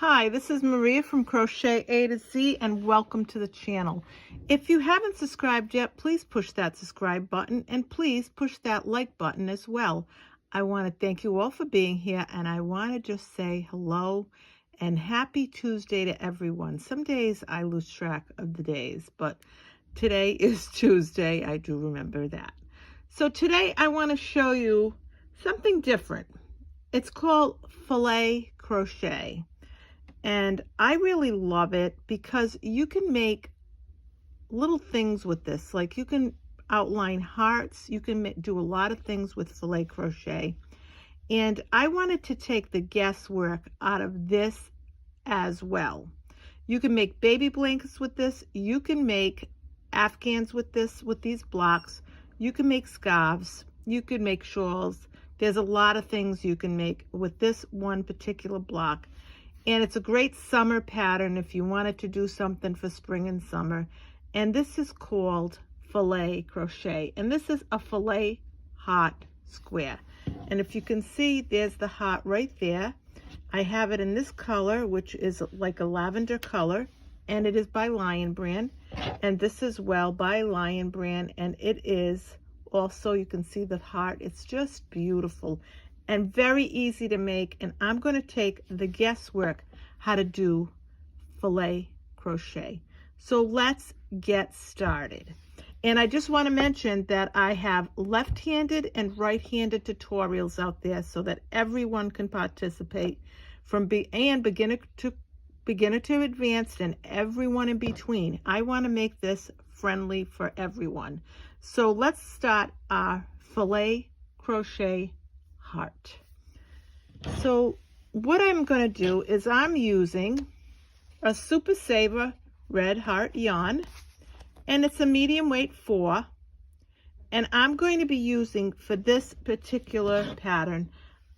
Hi, this is Maria from Crochet A to Z and welcome to the channel. If you haven't subscribed yet, please push that subscribe button and please push that like button as well. I want to thank you all for being here and I want to just say hello and happy Tuesday to everyone. Some days I lose track of the days, but today is Tuesday. I do remember that. So today I want to show you something different. It's called filet crochet. And I really love it because you can make little things with this. Like you can outline hearts. You can do a lot of things with filet crochet. And I wanted to take the guesswork out of this as well. You can make baby blankets with this. You can make afghans with this, with these blocks. You can make scarves. You can make shawls. There's a lot of things you can make with this one particular block. And it's a great summer pattern if you wanted to do something for spring and summer. And this is called filet crochet. And this is a filet heart square. And if you can see, there's the heart right there. I have it in this color, which is like a lavender color. And it is by Lion Brand. And this is well by Lion Brand. And it is also, you can see the heart. It's just beautiful and very easy to make. And I'm going to take the guesswork how to do filet crochet. So let's get started. And I just want to mention that I have left-handed and right-handed tutorials out there so that everyone can participate from beginner to advanced and everyone in between. I want to make this friendly for everyone. So let's start our filet crochet heart. So what I'm going to do is I'm using a Super Saver red heart yarn, and it's a medium weight 4, and I'm going to be using, for this particular pattern,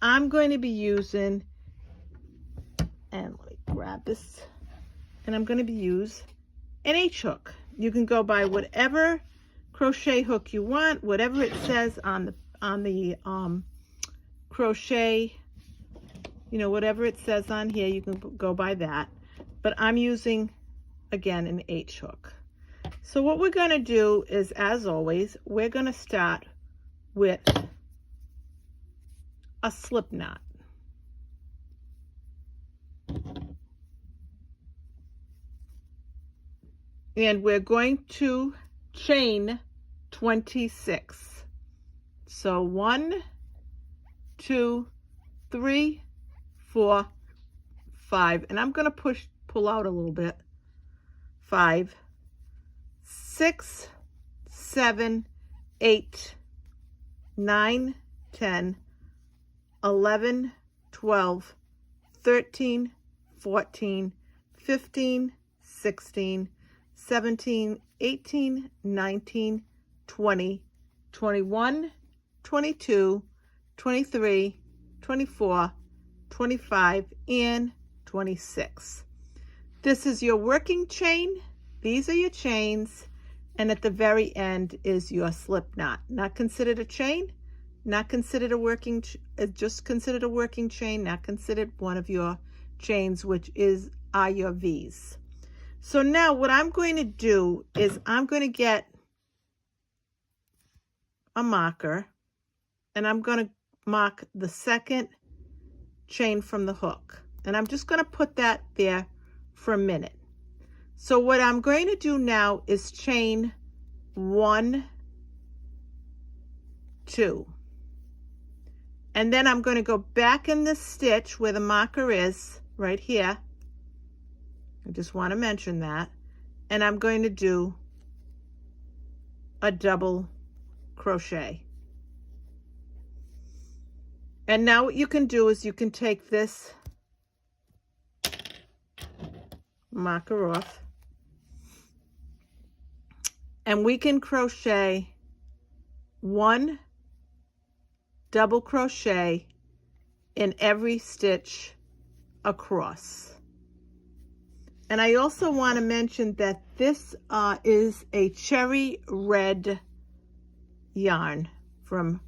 I'm going to be using, and let me grab this, and I'm going to be use an H hook. You can go by whatever crochet hook you want, whatever it says on the crochet, you know, whatever it says on here, you can go by that. But I'm using, again, an H hook. So what we're going to do is, as always, we're going to start with a slip knot. And we're going to chain 26. So 1, 2, 3, 4, 5, and I'm going to pull out a little bit. 5, 6, 7, 8, 9, 10, 11, 12, 13, 14, 15, 16, 17, 18, 19, 20, 21, 22, 23, 24, 25, and 26. This is your working chain. These are your chains, and at the very end is your slip knot. Not considered a chain, not considered a working, just considered a working chain, not considered one of your chains, which are your V's. So now what I'm going to do is I'm going to get a marker, and I'm going to mark the second chain from the hook, and I'm just going to put that there for a minute. So what I'm going to do now is chain 1, 2, and then I'm going to go back in this stitch where the marker is right here. I just want to mention that, and I'm going to do a double crochet. And now what you can do is you can take this marker off, and we can crochet 1 double crochet in every stitch across. And I also want to mention that this is a cherry red yarn from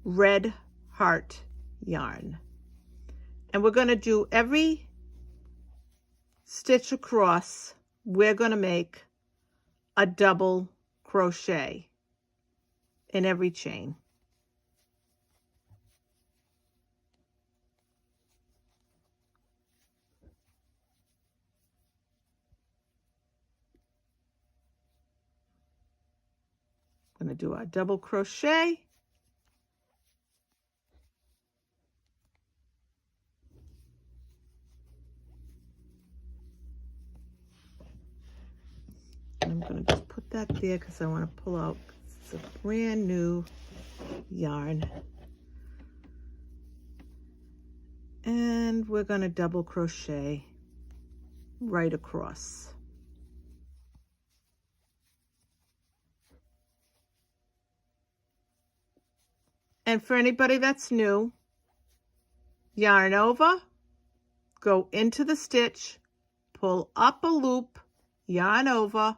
Red Heart yarn. And we're going to do every stitch across, we're going to make a double crochet in every chain. I'm going to do our double crochet. And I'm going to just put that there because I want to pull out, it's a brand new yarn. And we're going to double crochet right across. And for anybody that's new, yarn over, go into the stitch, pull up a loop, yarn over,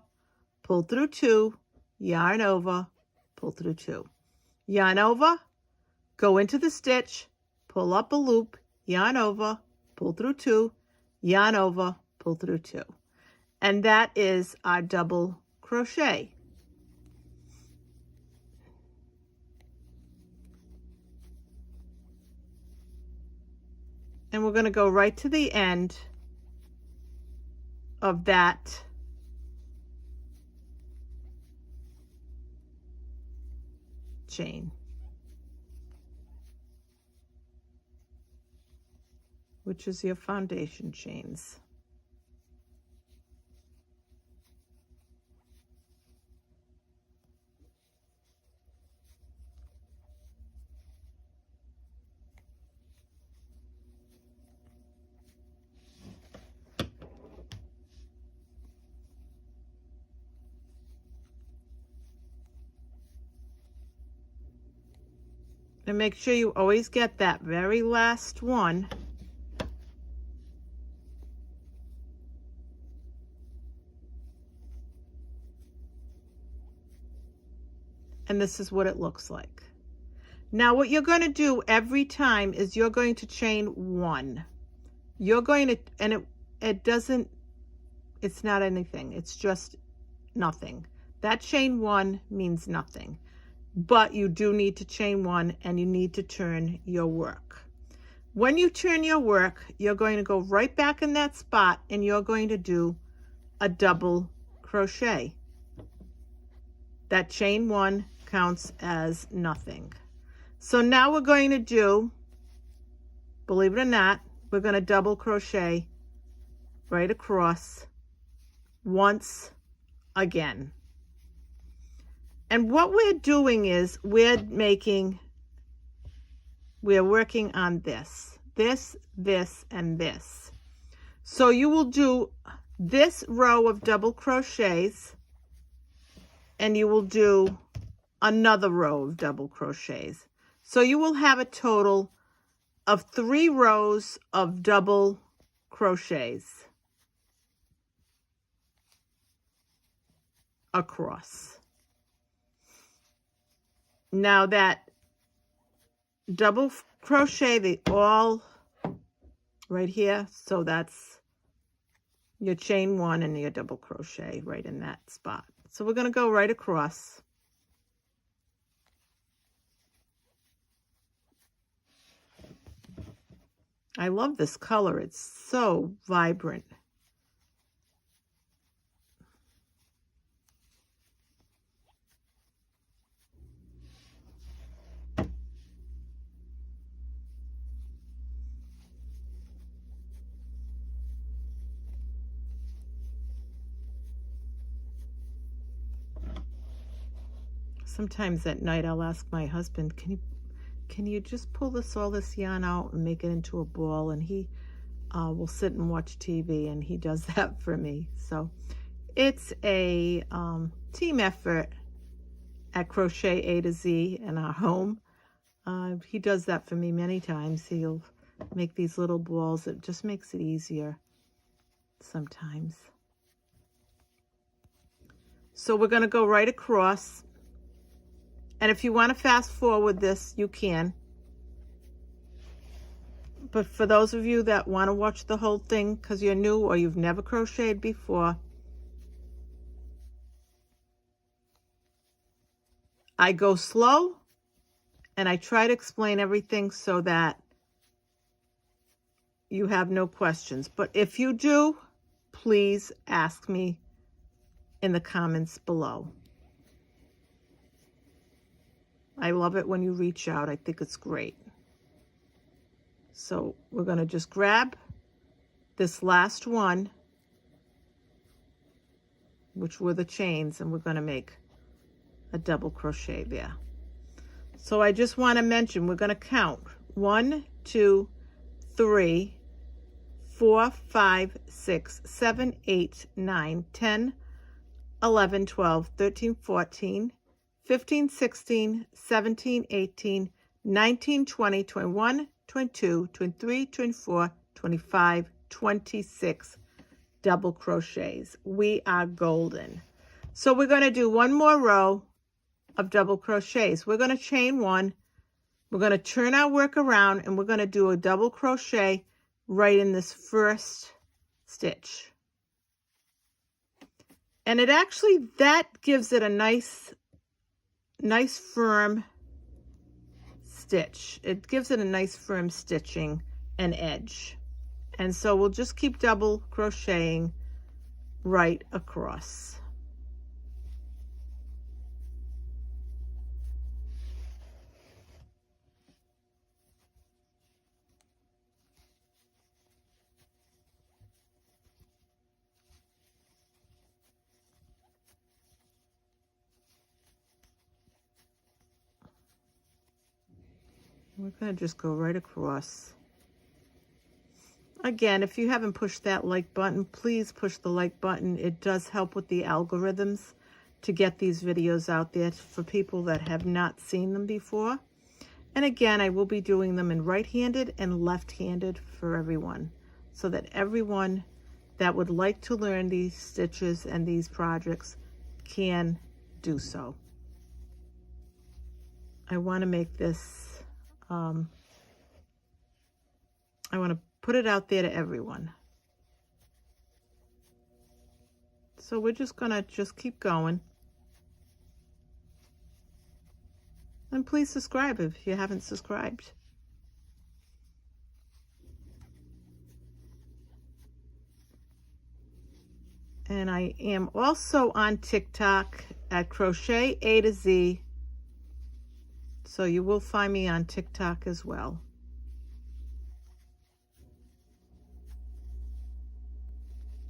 pull through 2, yarn over, pull through 2. Yarn over, go into the stitch, pull up a loop, yarn over, pull through 2, yarn over, pull through 2. And that is our double crochet. And we're going to go right to the end of that chain, which is your foundation chains. And make sure you always get that very last one and this is what it looks like. Now what you're going to do every time is you're going to chain 1. You're going to, and it's not anything, it's just nothing. That chain 1 means nothing. But you do need to chain 1 and you need to turn your work. When you turn your work, you're going to go right back in that spot and you're going to do a double crochet. That chain 1 counts as nothing. So now we're going to do, believe it or not, we're going to double crochet right across once again. And what we're doing is we're working on this, and this. So you will do this row of double crochets and you will do another row of double crochets. So you will have a total of 3 rows of double crochets across. Now that double crochet, they all right here, so that's your chain 1 and your double crochet right in that spot. So we're going to go right across. I love this color, it's so vibrant. Sometimes at night I'll ask my husband, can you just pull all this yarn out and make it into a ball? And he will sit and watch TV, and he does that for me. So it's a team effort at Crochet A to Z in our home. He does that for me many times. He'll make these little balls. It just makes it easier sometimes. So we're going to go right across. And if you want to fast forward this, you can. But for those of you that want to watch the whole thing because you're new or you've never crocheted before, I go slow and I try to explain everything so that you have no questions. But if you do, please ask me in the comments below. I love it when you reach out. I think it's great. So we're going to just grab this last one, which were the chains, and we're going to make a double crochet there. So I just want to mention, we're going to count 1, 2, 3, 4, 5, 6, 7, 8, 9, 10, 11, 12, 13, 14, 15, 16, 17, 18, 19, 20, 21, 22, 23, 24, 25, 26 double crochets. We are golden. So we're going to do one more row of double crochets. We're going to chain one. We're going to turn our work around and we're going to do a double crochet right in this first stitch. And it actually, that gives it a nice firm stitch. It gives it a nice firm stitching and edge. And so we'll just keep double crocheting right across. We're going to just go right across. Again, if you haven't pushed that like button, please push the like button. It does help with the algorithms to get these videos out there for people that have not seen them before. And again, I will be doing them in right-handed and left-handed for everyone, so that everyone that would like to learn these stitches and these projects can do so. I want to make this, I want to put it out there to everyone. So we're just going to keep going. And please subscribe if you haven't subscribed. And I am also on TikTok at Crochet A to Z. So you will find me on TikTok as well.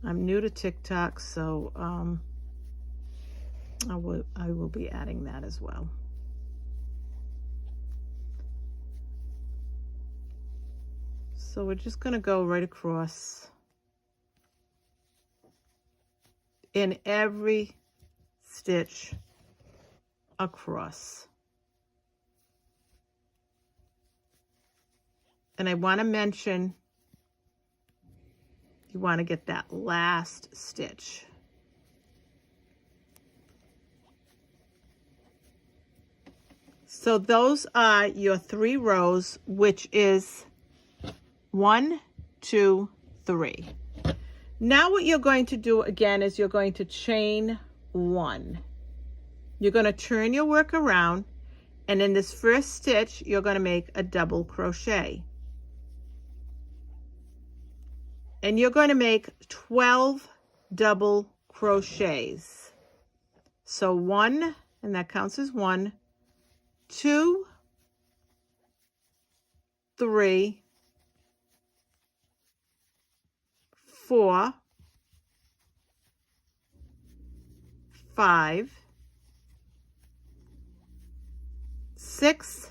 I'm new to TikTok, so I will be adding that as well. So we're just going to go right across in every stitch across. And I want to mention, you want to get that last stitch. So those are your 3 rows, which is 1, 2, 3. Now what you're going to do again is you're going to chain 1. You're going to turn your work around, and in this first stitch, you're going to make a double crochet. And you're going to make 12 double crochets. So 1, and that counts as 1, 2, 3, 4, 5, 6,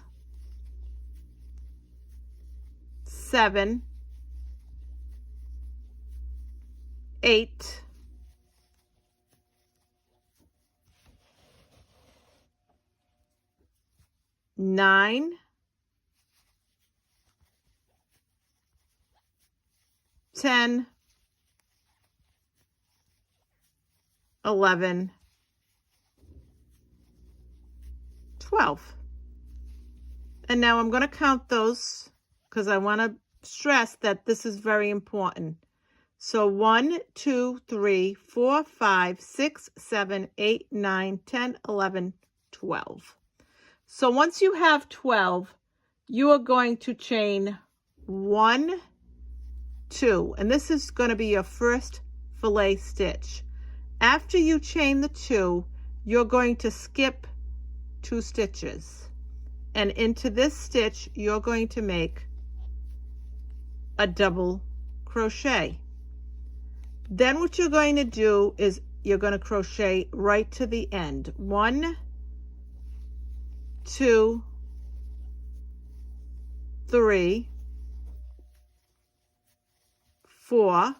7, 8, 9, 10, 11, 12. And now I'm going to count those because I want to stress that this is very important. So 1, 2, 3, 4, 5, 6, 7, 8, 9, 10, 11, 12. So once you have 12, you are going to chain 1, 2, and this is going to be your first fillet stitch. After you chain the 2, you're going to skip 2 stitches, and into this stitch you're going to make a double crochet. Then what you're going to do is you're going to crochet right to the end. 1, 2, 3, 4,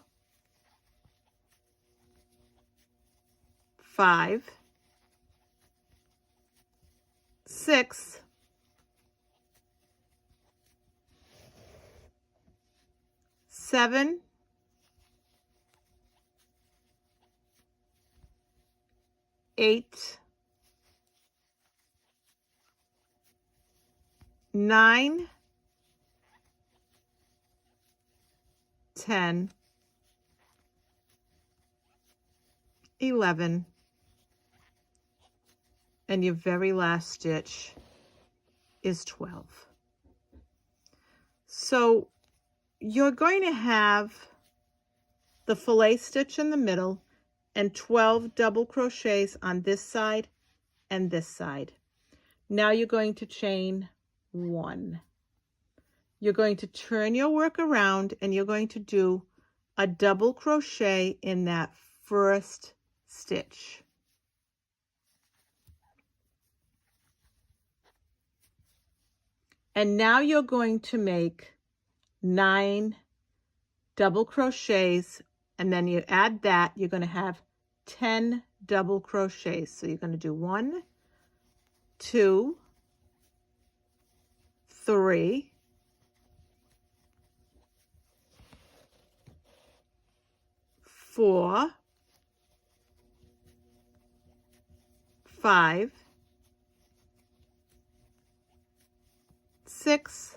5, 6, 7, 8, 9, 10, 11, and your very last stitch is 12. So you're going to have the fillet stitch in the middle and 12 double crochets on this side and this side. Now you're going to chain 1. You're going to turn your work around and you're going to do a double crochet in that first stitch. And now you're going to make 9 double crochets, and then you add that, you're going to have 10 double crochets. So you're going to do 1, 2, 3, 4, 5, 6,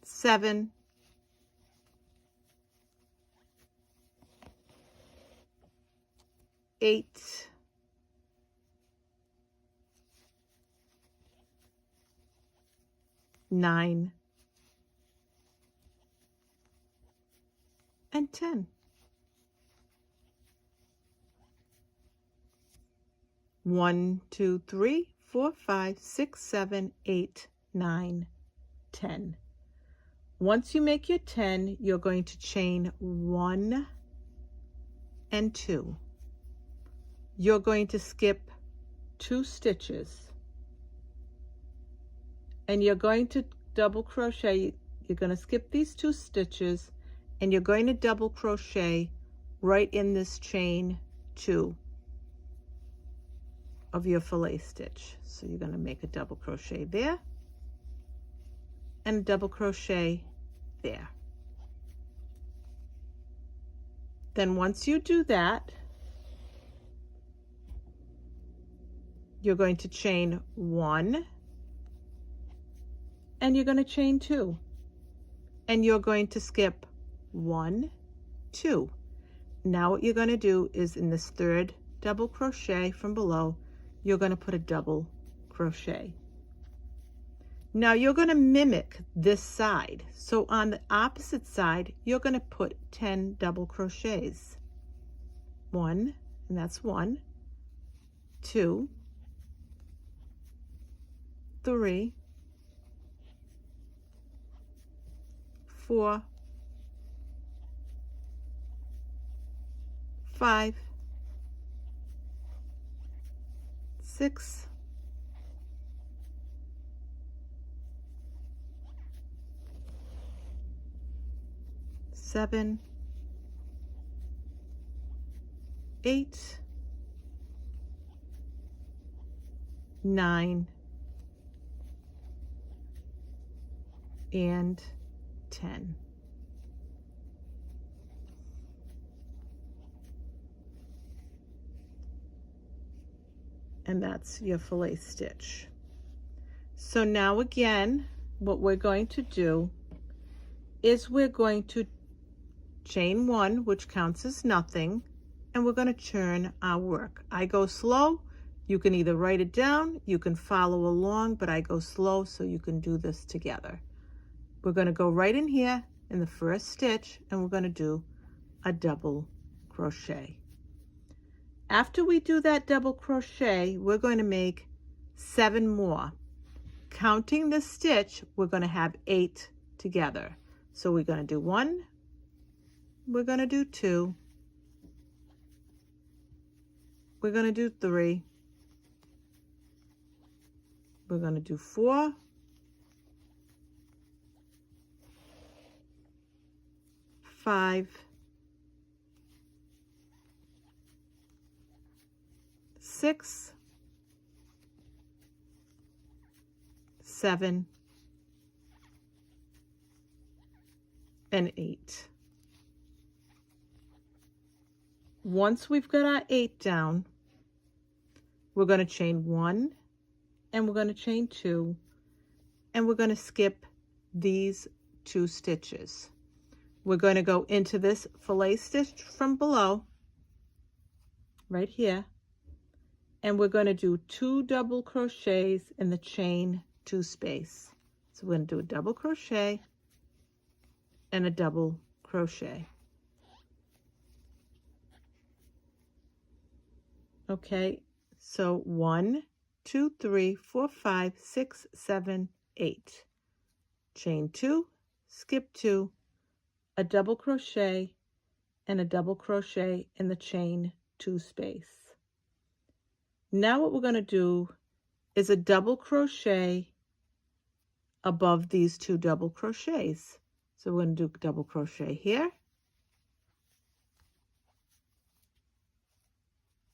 7, 8, 9, and 10. 1, 2, 3, 4, 5, 6, 7, 8, 9, 10. Once you make your 10, you're going to chain 1 and 2. You're going to skip 2 stitches, and you're going to double crochet. You're going to skip these 2 stitches, and you're going to double crochet right in this chain 2 of your fillet stitch. So you're going to make a double crochet there and a double crochet there. Then once you do that, you're going to chain 1 and you're going to chain 2, and you're going to skip 1, 2. Now what you're going to do is in this third double crochet from below, you're going to put a double crochet. Now you're going to mimic this side. So on the opposite side, you're going to put 10 double crochets. 1, and that's 1, 2, 3, 4, 5, 6, 7, 8, 9, and 10. And that's your fillet stitch. So now again, what we're going to do is we're going to chain 1, which counts as nothing, and we're going to turn our work. I go slow. You can either write it down, you can follow along, but I go slow so you can do this together. We're going to go right in here in the first stitch, and we're going to do a double crochet. After we do that double crochet, we're going to make 7 more. Counting the stitch, we're going to have 8 together. So we're going to do 1, we're going to do 2, we're going to do 3, we're going to do 4, 5, 6, 7, and 8. Once we've got our 8 down, we're going to chain 1, and we're going to chain 2, and we're going to skip these 2 stitches. We're going to go into this fillet stitch from below, right here, and we're going to do 2 double crochets in the chain 2 space. So we're going to do a double crochet and a double crochet. Okay, so 1, 2, 3, 4, 5, 6, 7, 8. Chain 2, skip 2, a double crochet, and a double crochet in the chain 2 space. Now what we're going to do is a double crochet above these 2 double crochets. So we're going to do double crochet here,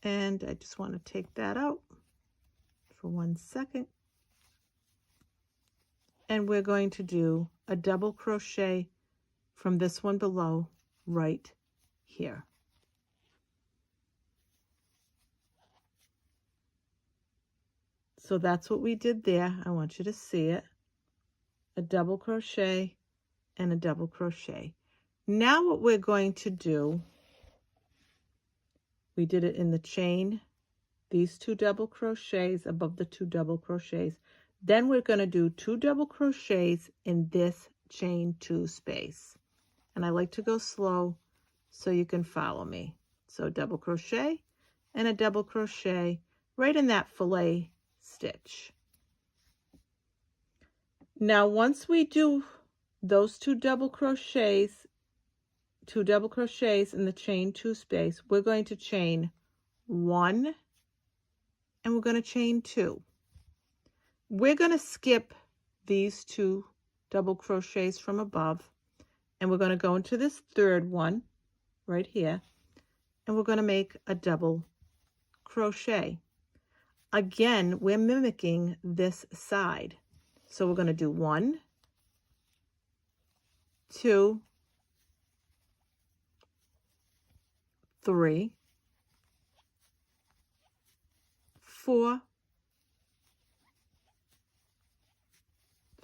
and I just want to take that out for 1 second, and we're going to do a double crochet from this one below right here. So that's what we did there. I want you to see it. A double crochet and a double crochet. Now what we're going to do, we did it in the chain, these 2 double crochets above the 2 double crochets. Then we're going to do 2 double crochets in this chain 2 space. And I like to go slow so you can follow me. So double crochet and a double crochet right in that fillet stitch. Now once we do those 2 double crochets in the chain 2 space, we're going to chain 1, and we're going to chain 2. We're going to skip these 2 double crochets from above, and we're going to go into this 3rd one right here, and we're going to make a double crochet. Again, we're mimicking this side. So we're going to do 1, 2, 3, 4,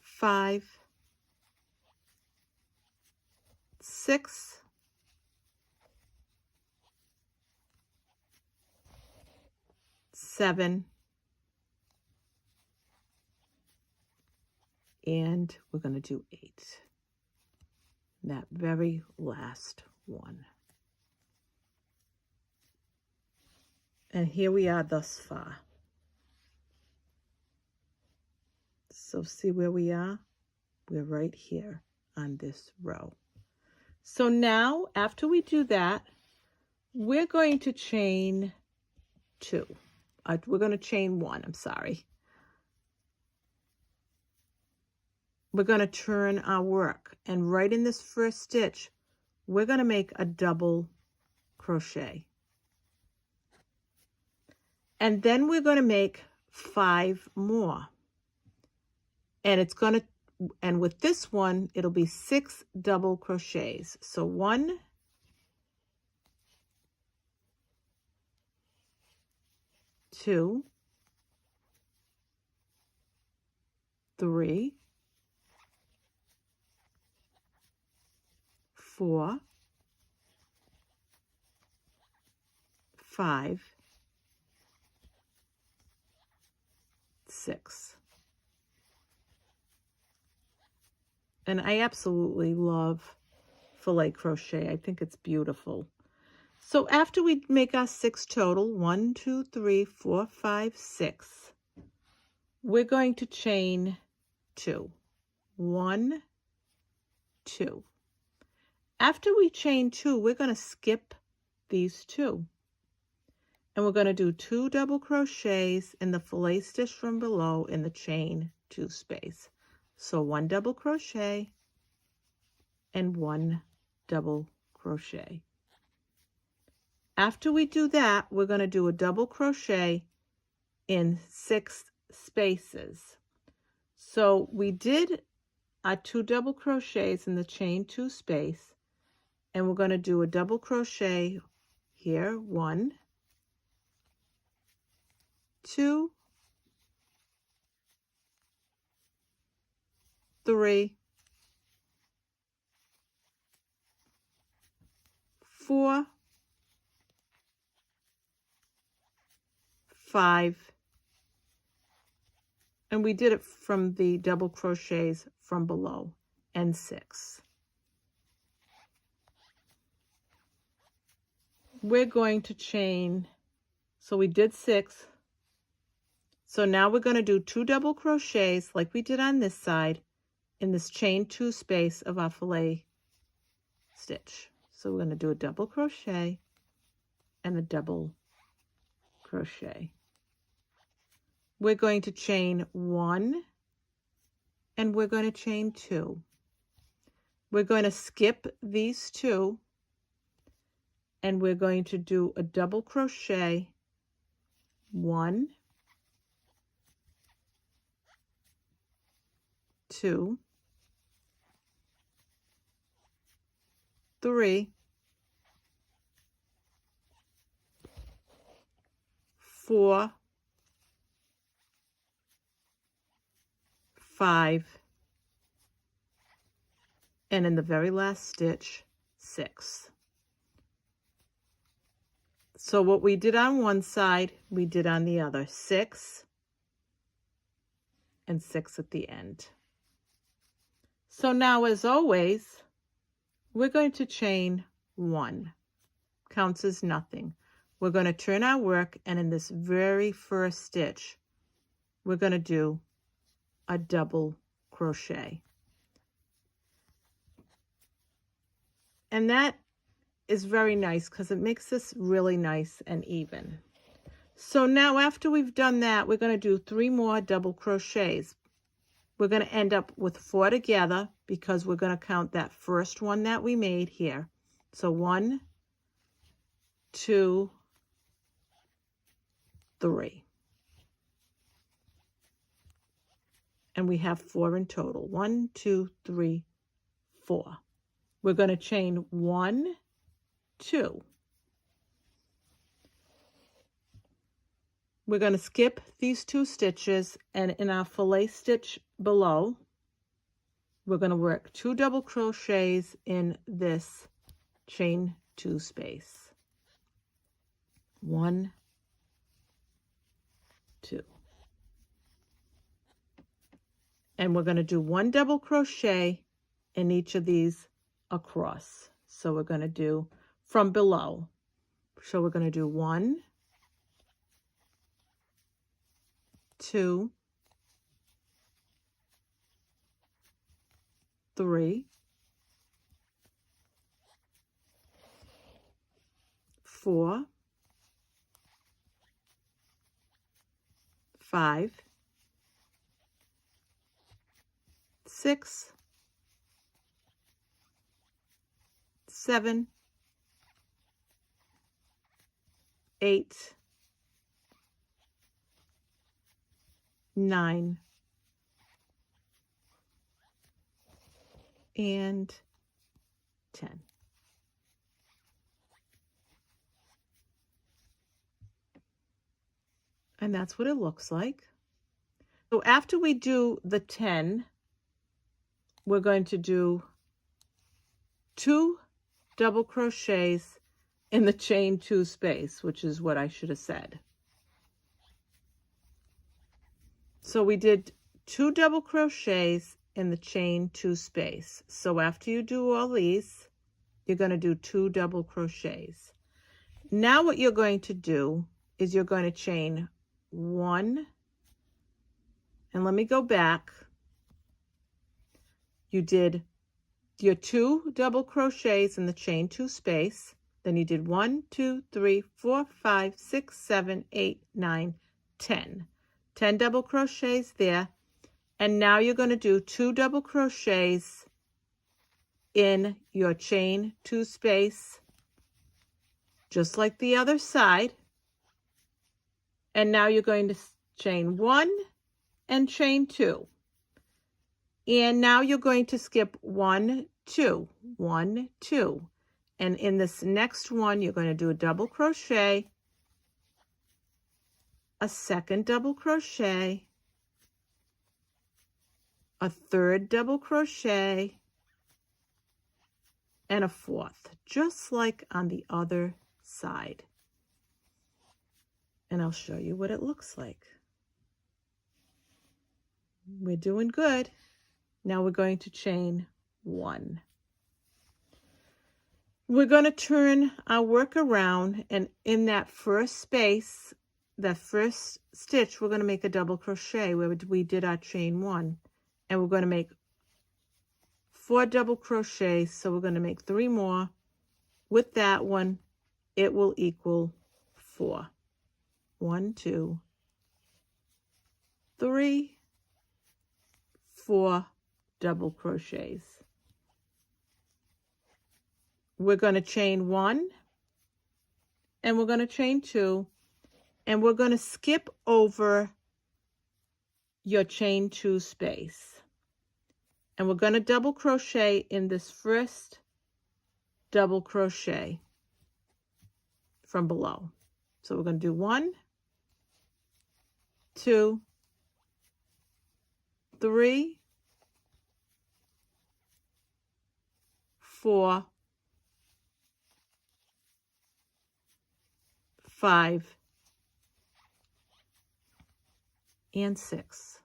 5, 6, 7, and we're going to do 8. That very last one. And here we are thus far. So see where we are? We're right here on this row. So now, after we do that, we're going to chain 2. We're going to chain 1, I'm sorry. We're going to turn our work, and right in this first stitch, we're going to make a double crochet. And then we're going to make 5 more. And with this one, it'll be 6 double crochets. So 1, 2, 3, 4, 5, 6. And I absolutely love filet crochet. I think it's beautiful. So after we make our 6 total, 1, 2, 3, 4, 5, 6, we're going to chain 2. 1, 2. After we chain 2, we're going to skip these 2. And we're going to do 2 double crochets in the fillet stitch from below in the chain 2 space. So 1 double crochet and 1 double crochet. After we do that, we're going to do a double crochet in 6 spaces. So we did our 2 double crochets in the chain 2 space, and we're going to do a double crochet here, 1, 2, 3, 4, 5, and we did it from the double crochets from below, and 6. We're going to chain, so we did 6. So now we're going to do 2 double crochets like we did on this side in this chain 2 space of our fillet stitch. So we're going to do a double crochet and a double crochet. We're going to chain 1 and we're going to chain 2. We're going to skip these 2 and we're going to do a double crochet, 1, 2, 3, 4, 5, and in the very last stitch, 6. So what we did on one side, we did on the other, 6 and 6 at the end. So now, as always, we're going to chain 1, counts as nothing. We're going to turn our work, and in this very first stitch, we're going to do a double crochet. And that is very nice because it makes this really nice and even. So now after we've done that, we're going to do 3 more double crochets. We're going to end up with 4 together because we're going to count that first one that we made here. So 1, 2, 3. And we have 4 in total. 1, 2, 3, 4. We're going to chain 1, 2. We're going to skip these 2 stitches, and in our fillet stitch below, we're going to work 2 double crochets in this chain 2 space. 1, 2. And we're going to do 1 double crochet in each of these across. So we're going to do from below. So we're going to do 1, 2, 3, 4, 5, 6, 7, 8, 9, and 10. And that's what it looks like. So after we do the 10, we're going to do 2 double crochets in the chain 2 space, which is what I should have said. So we did 2 double crochets in the chain 2 space. So after you do all these, you're going to do 2 double crochets. Now what you're going to do is you're going to chain 1, and let me go back. You did your 2 double crochets in the chain 2 space. Then you did 1, 2, 3, 4, 5, 6, 7, 8, 9, 10. 10 double crochets there. And now you're going to do 2 double crochets in your chain 2 space, just like the other side. And now you're going to chain 1 and chain 2. And now you're going to skip 1, 2, 1, 2. And in this next one, you're going to do a double crochet, a second double crochet, a third double crochet, and a fourth, just like on the other side. And I'll show you what it looks like. We're doing good. Now we're going to chain 1. We're going to turn our work around, and in that first space, that first stitch, we're going to make a double crochet where we did our chain 1. And we're going to make 4 double crochets, so we're going to make 3 more. With that one, it will equal 4. 1, 2, 3, 4 double crochets. We're going to chain 1, and we're going to chain 2, and we're going to skip over your chain 2 space. And we're going to double crochet in this first double crochet from below. So we're going to do 1, 2, 3, 4, 5, and 6.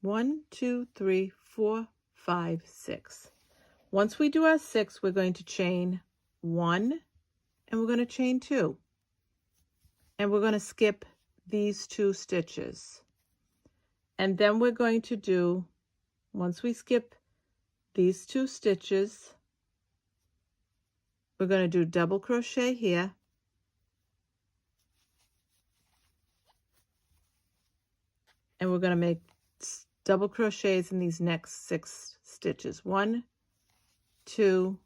One, 2, 3, 4, 5, 6. Once we do our 6, we're going to chain 1, and we're going to chain 2. And we're going to skip these 2 stitches. And then we're going to do, once we skip these 2 stitches, we're going to do double crochet here. And we're going to make double crochets in these next 6 stitches. 1, 2,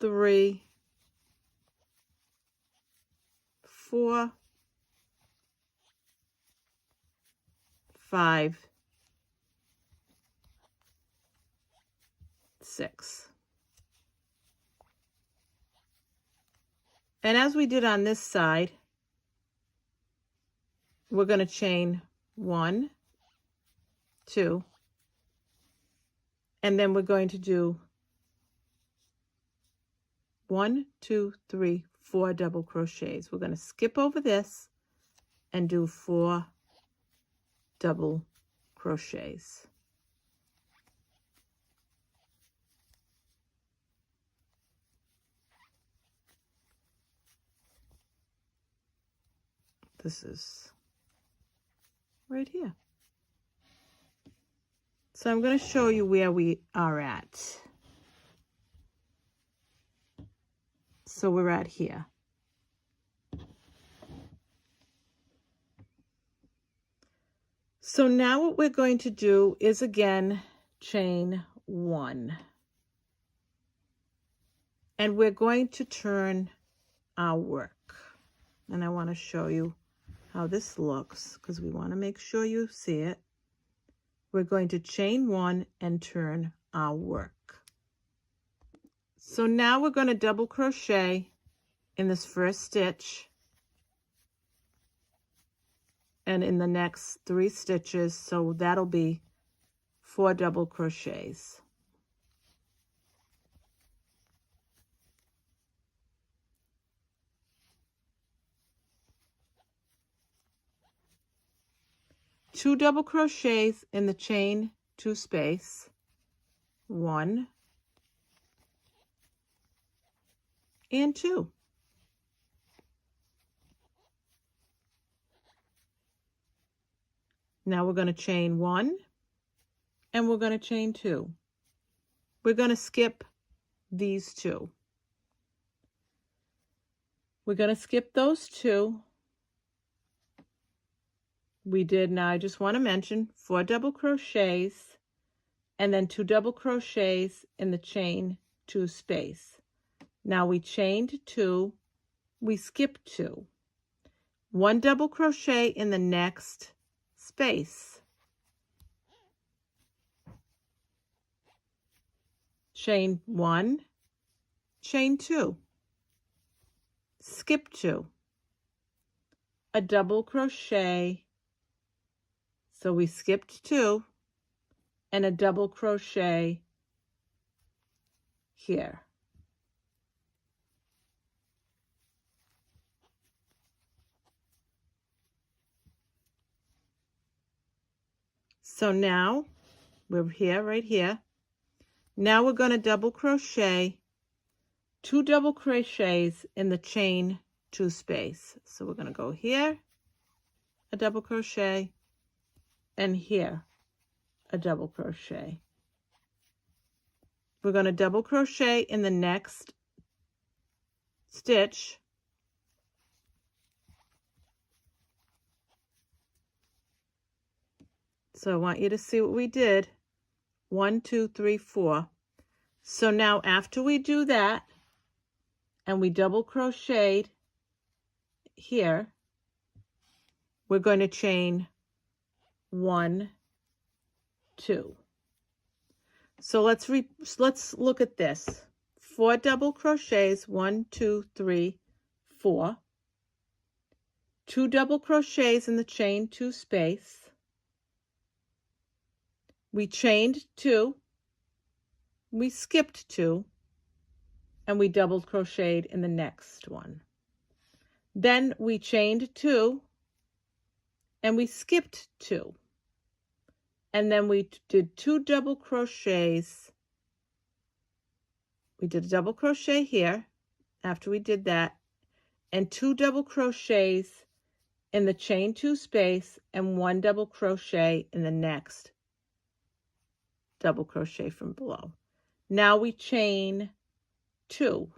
3, 4, 5, 6. And as we did on this side, we're going to chain 1, 2, and then we're going to do 1, 2, 3, 4 double crochets. We're going to skip over this and do 4 double crochets. This is right here. So I'm going to show you where we are at. So we're at here. So now what we're going to do is again chain 1. And we're going to turn our work. And I want to show you how this looks because we want to make sure you see it. We're going to chain 1 and turn our work. So now we're going to double crochet in this first stitch and in the next 3 stitches, so that'll be 4 double crochets. Two double crochets in the chain 2 space, 1 and 2. Now we're going to chain 1 and we're going to chain 2. We're going to skip these 2. We're going to skip those 2. We did, now I just want to mention 4 double crochets and then 2 double crochets in the chain 2 space. Now we chained 2, we skipped 2. 1 double crochet in the next space. Chain 1, chain 2, skip 2, a double crochet, so we skipped 2, and a double crochet here. So now we're here, right here. Now we're going to double crochet 2 double crochets in the chain 2 space. So we're going to go here, a double crochet, and here, a double crochet. We're going to double crochet in the next stitch. So I want you to see what we did. 1, 2, 3, 4. So now after we do that, and we double crocheted here, we're going to chain 1, 2. So let's look at this. 4 double crochets, 1, 2, 3, 4. 2 double crochets in the chain 2 space. We chained 2, we skipped 2, and we double crocheted in the next one. Then we chained 2, and we skipped 2. And then we did 2 double crochets. We did a double crochet here after we did that, and 2 double crochets in the chain 2 space, and 1 double crochet in the next double crochet from below. Now we chain 2.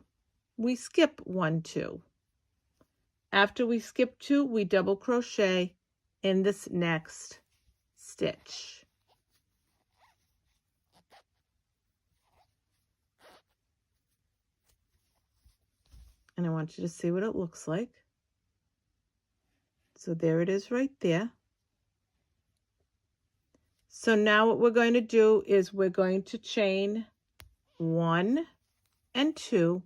We skip 1, 2. After we skip 2, we double crochet in this next stitch. And I want you to see what it looks like. So there it is right there. So now what we're going to do is we're going to chain 1 and 2,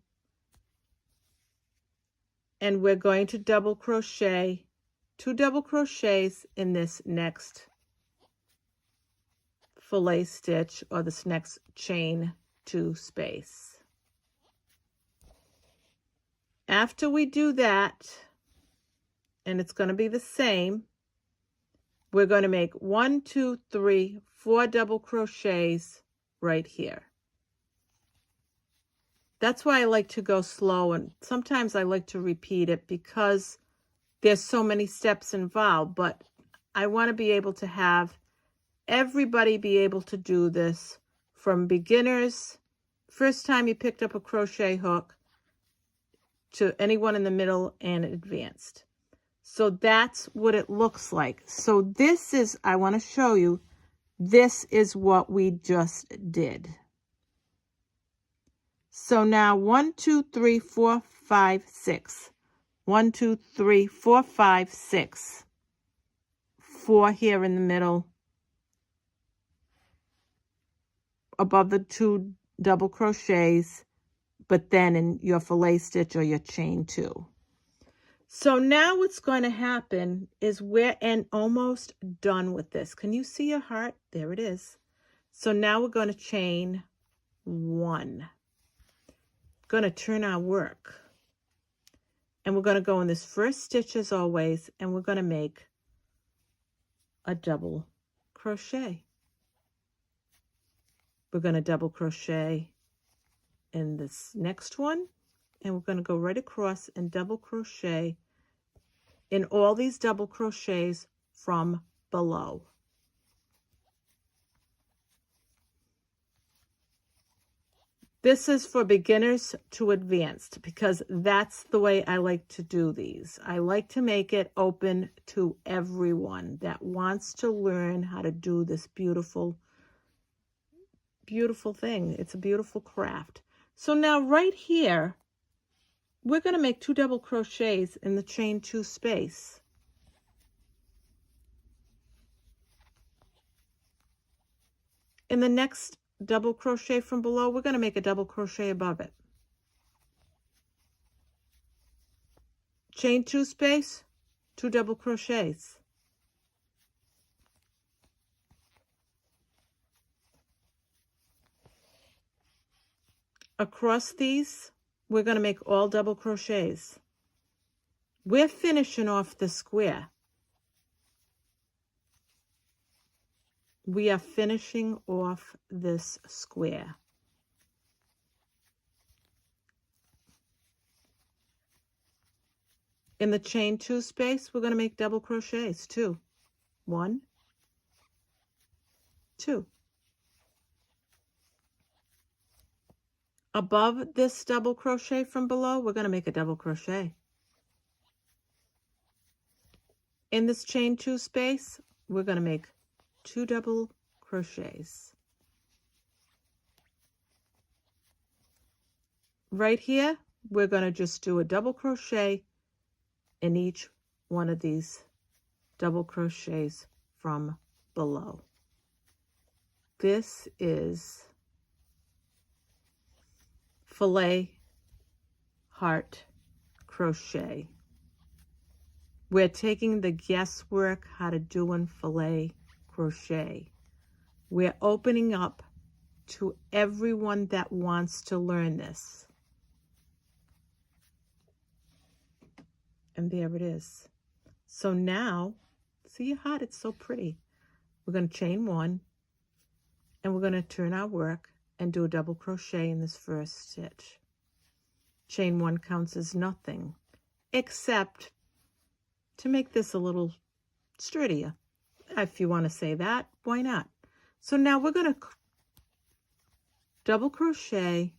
and we're going to double crochet 2 double crochets in this next fillet stitch, or this next chain 2 space. After we do that, and it's going to be the same, we're going to make 1, 2, 3, 4 double crochets right here. That's why I like to go slow, and sometimes I like to repeat it because there's so many steps involved, but I want to be able to have everybody be able to do this, from beginners, first time you picked up a crochet hook, to anyone in the middle and advanced. So that's what it looks like. So this is, I want to show you, this is what we just did. So now 1, 2, 3, 4, 5, 6. 1, 2, 3, 4, 5, 6. 4 here in the middle, above the 2 double crochets, but then in your fillet stitch or your chain 2. So now what's going to happen is we're almost done with this. Can you see your heart? There it is. So now we're going to chain 1. Going to turn our work. And we're going to go in this first stitch as always, and we're going to make a double crochet. We're going to double crochet in this next one, and we're going to go right across and double crochet in all these double crochets from below. This is for beginners to advanced because that's the way I like to do these. I like to make it open to everyone that wants to learn how to do this beautiful, beautiful thing. It's a beautiful craft. So now right here, we're going to make 2 double crochets in the chain 2 space. In the next double crochet from below, we're going to make a double crochet above it. Chain 2 space, 2 double crochets. Across these, we're going to make all double crochets. We're finishing off the square. We are finishing off this square. In the chain 2 space, we're going to make double crochets, 2. 1, 2. Above this double crochet from below, we're going to make a double crochet. In this chain 2 space, we're going to make 2 double crochets. Right here, we're going to just do a double crochet in each one of these double crochets from below. This is Filet Heart Crochet. We're taking the guesswork how to do filet crochet. We're opening up to everyone that wants to learn this. And there it is. So now, see how it's so pretty. We're going to chain 1, and we're going to turn our work and do a double crochet in this first stitch. Chain 1 counts as nothing, except to make this a little sturdier. If you want to say that, why not? So now we're going to double crochet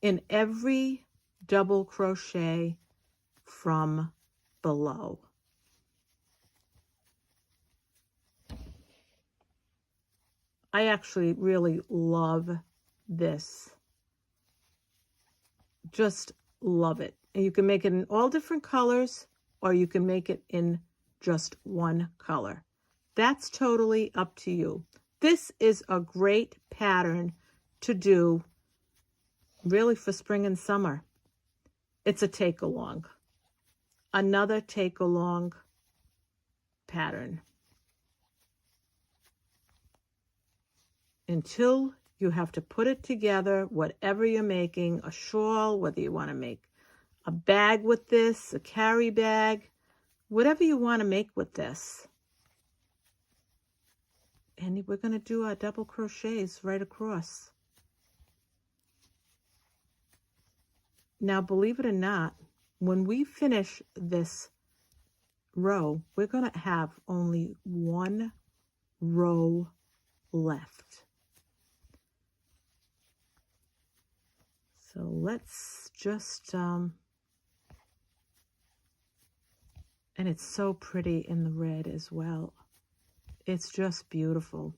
in every double crochet from below. I actually really love this. Just love it. And you can make it in all different colors, or you can make it in just one color. That's totally up to you. This is a great pattern to do really for spring and summer. It's a take-along. Another take-along pattern. Until you have to put it together, whatever you're making, a shawl, whether you want to make a bag with this, a carry bag, whatever you want to make with this. And we're going to do our double crochets right across. Now, believe it or not, when we finish this row, we're going to have only one row left. So let's just, and it's so pretty in the red as well. It's just beautiful.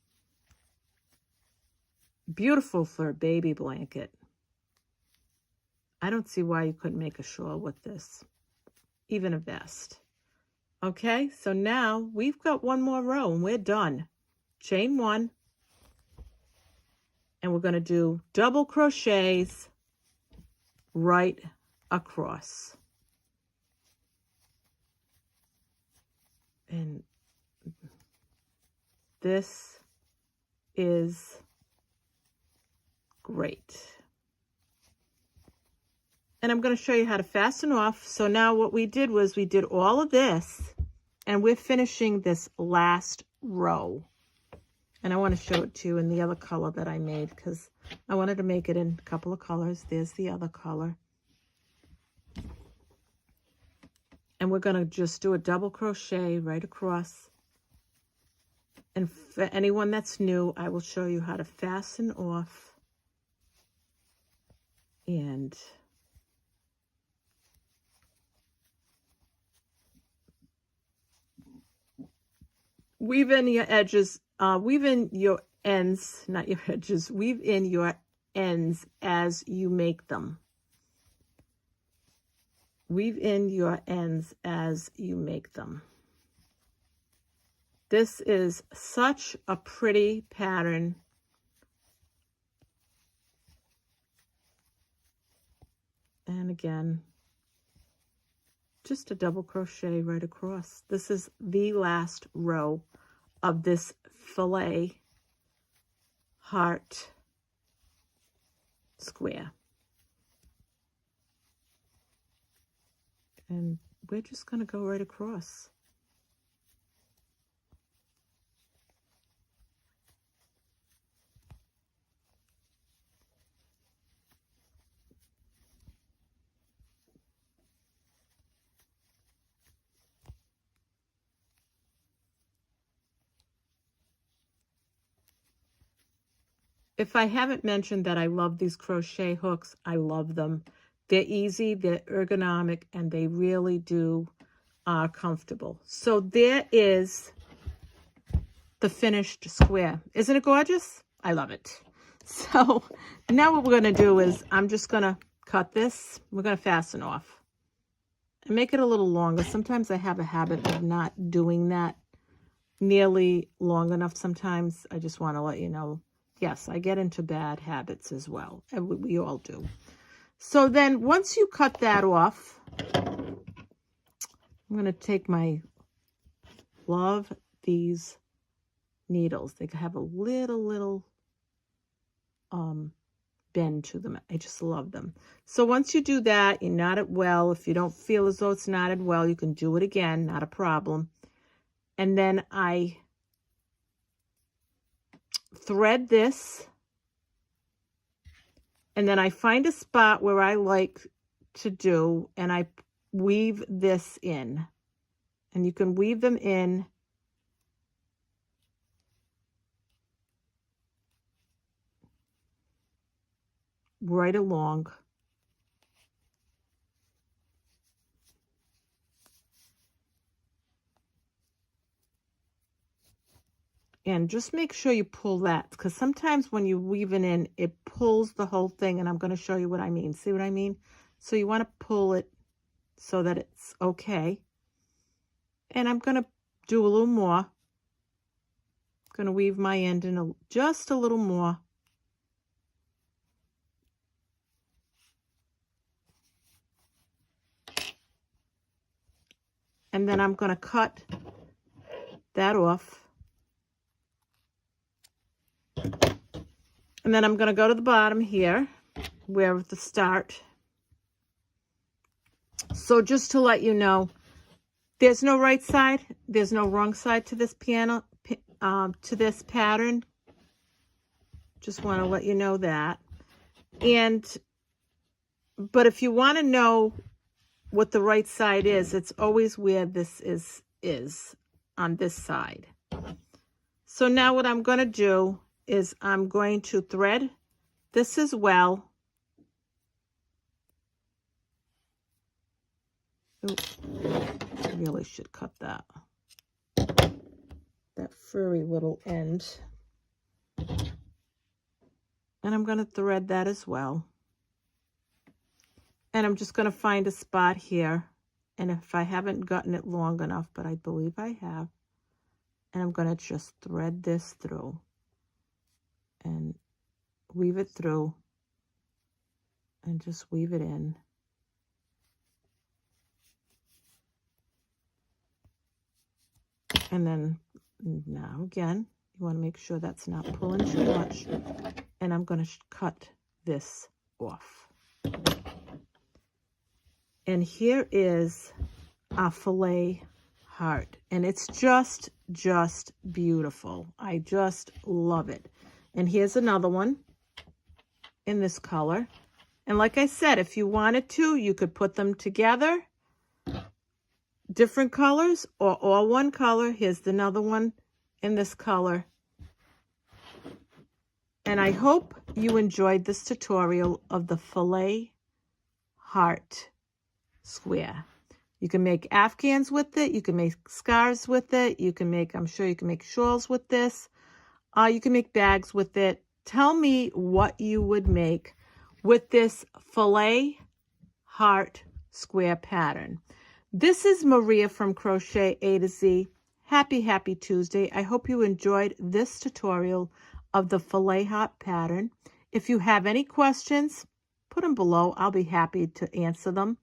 Beautiful for a baby blanket. I don't see why you couldn't make a shawl with this, even a vest. Okay, so now we've got one more row and we're done. Chain 1, And we're going to do double crochets right across. And this is great. And I'm going to show you how to fasten off. So now what we did was we did all of this, and we're finishing this last row. And I want to show it to you in the other color that I made, because I wanted to make it in a couple of colors. There's the other color. And we're going to just do a double crochet right across. And for anyone that's new, I will show you how to fasten off. And weave in your edges, weave in your ends, not your edges, weave in your ends as you make them. Weave in your ends as you make them. This is such a pretty pattern. And again, just a double crochet right across. This is the last row of this Filet Heart Square. And we're just going to go right across. If I haven't mentioned that I love these crochet hooks, I love them. They're easy, they're ergonomic, and they really do are comfortable. So there is the finished square. Isn't it gorgeous? I love it. So now what we're going to do is I'm just going to cut this. We're going to fasten off and make it a little longer. Sometimes I have a habit of not doing that nearly long enough. Sometimes I just want to let you know, yes, I get into bad habits as well. And we all do. So then once you cut that off, I'm going to take love these needles. They have a little bend to them. I just love them. So once you do that, you knot it well. If you don't feel as though it's knotted well, you can do it again, not a problem. And then I thread this, and then I find a spot where I like to do, and I weave this in. And you can weave them in right along. And just make sure you pull that, because sometimes when you weave it in, it pulls the whole thing, and I'm going to show you what I mean. See what I mean? So you want to pull it so that it's okay. And I'm going to do a little more. I'm going to weave my end in just a little more. And then I'm going to cut that off. And then I'm going to go to the bottom here, where the start. So just to let you know, there's no right side, there's no wrong side to this piano, to this pattern. Just want to let you know that. But if you want to know what the right side is, it's always where this is on this side. So now what I'm going to do is I'm going to thread this as well. Ooh, I really should cut that furry little end. And I'm going to thread that as well. And I'm just going to find a spot here. And if I haven't gotten it long enough, but I believe I have, and I'm going to just thread this through. And weave it through and just weave it in. And then now again, you want to make sure that's not pulling too much. And I'm going to cut this off. And here is our filet heart. And it's just beautiful. I just love it. And here's another one in this color. And like I said, if you wanted to, you could put them together, different colors, or all one color. Here's another one in this color. And I hope you enjoyed this tutorial of the Filet Heart Square. You can make afghans with it. You can make scarves with it. You can make, I'm sure you can make shawls with this. You can make bags with it. Tell me what you would make with this Filet Heart Square pattern. This is Maria from Crochet A to Z. Happy Tuesday. I hope you enjoyed this tutorial of the Filet Heart pattern. If you have any questions, put them below. I'll be happy to answer them.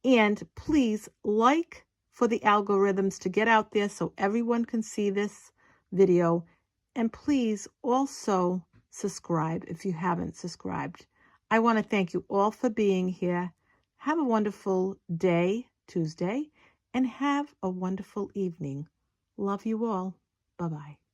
And please like for the algorithms to get out there so everyone can see this video. And please also subscribe if you haven't subscribed. I want to thank you all for being here. Have a wonderful day, Tuesday, and have a wonderful evening. Love you all. Bye-bye.